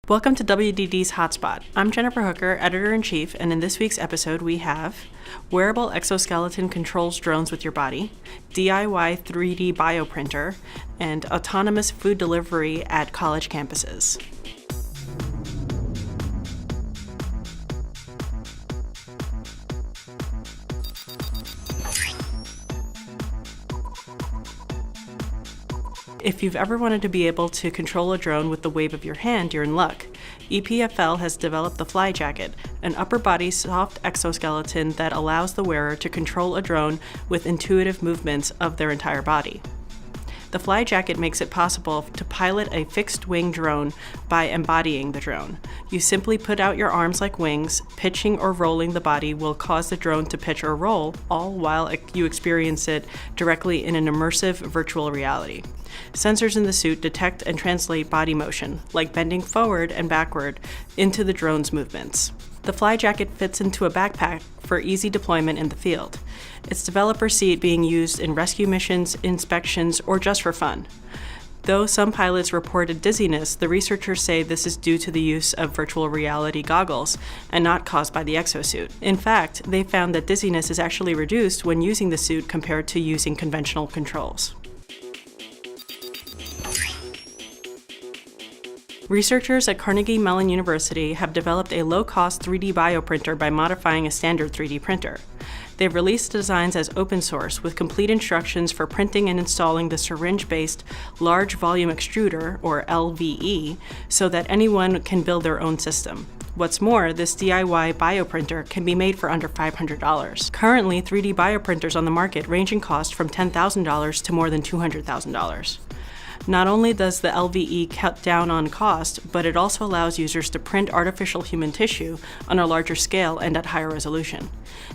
Welcome to WDD's Hotspot. I'm Jennifer Hooker, Editor-in-Chief, and in this week's episode we have Wearable Exoskeleton controls drones with your body, DIY 3D Bioprinter, and autonomous food delivery at college campuses. If you've ever wanted to be able to control a drone with the wave of your hand, you're in luck. EPFL has developed the Fly Jacket, an upper body soft exoskeleton that allows the wearer to control a drone with intuitive movements of their entire body. The Fly Jacket makes it possible to pilot a fixed-wing drone by embodying the drone. You simply put out your arms like wings. Pitching or rolling the body will cause the drone to pitch or roll, all while you experience it directly in an immersive virtual reality. Sensors in the suit detect and translate body motion, like bending forward and backward, into the drone's movements. The Fly Jacket fits into a backpack for easy deployment in the field. Its developers see it being used in rescue missions, inspections, or just for fun. Though some pilots reported dizziness, the researchers say this is due to the use of virtual reality goggles and not caused by the exosuit. In fact, they found that dizziness is actually reduced when using the suit compared to using conventional controls. Researchers at Carnegie Mellon University have developed a low-cost 3D bioprinter by modifying a standard 3D printer. They've released designs as open source with complete instructions for printing and installing the syringe-based large volume extruder, or LVE, so that anyone can build their own system. What's more, this DIY bioprinter can be made for under $500. Currently, 3D bioprinters on the market range in cost from $10,000 to more than $200,000. Not only does the LVE cut down on cost, but it also allows users to print artificial human tissue on a larger scale and at higher resolution.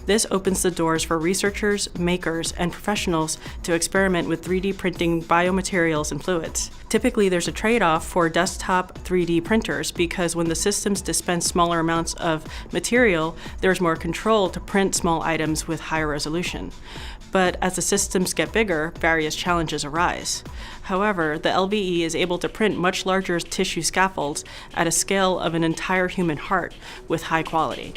This opens the doors for researchers, makers, and professionals to experiment with 3D printing biomaterials and fluids. Typically, there's a trade-off for desktop 3D printers because when the systems dispense smaller amounts of material, there's more control to print small items with higher resolution. But as the systems get bigger, various challenges arise. However, the LVE is able to print much larger tissue scaffolds at a scale of an entire human heart with high quality.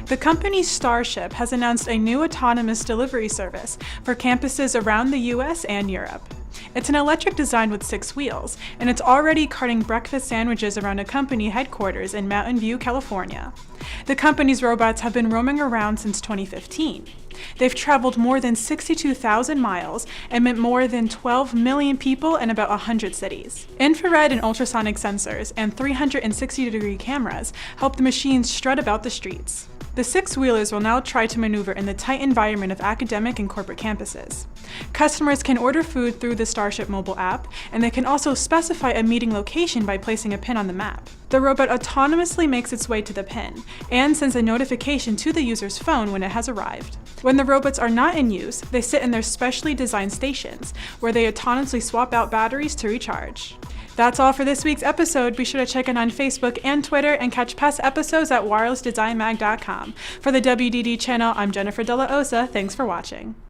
The company Starship has announced a new autonomous delivery service for campuses around the US and Europe. It's an electric design with 6 wheels, and it's already carting breakfast sandwiches around a company headquarters in Mountain View, California. The company's robots have been roaming around since 2015. They've traveled more than 62,000 miles and met more than 12 million people in about 100 cities. Infrared and ultrasonic sensors and 360-degree cameras help the machines strut about the streets. The 6-wheelers will now try to maneuver in the tight environment of academic and corporate campuses. Customers can order food through the Starship mobile app, and they can also specify a meeting location by placing a pin on the map. The robot autonomously makes its way to the pin and sends a notification to the user's phone when it has arrived. When the robots are not in use, they sit in their specially designed stations, where they autonomously swap out batteries to recharge. That's all for this week's episode. Be sure to check in on Facebook and Twitter and catch past episodes at wirelessdesignmag.com. For the WDD channel, I'm Jennifer De La Osa. Thanks for watching.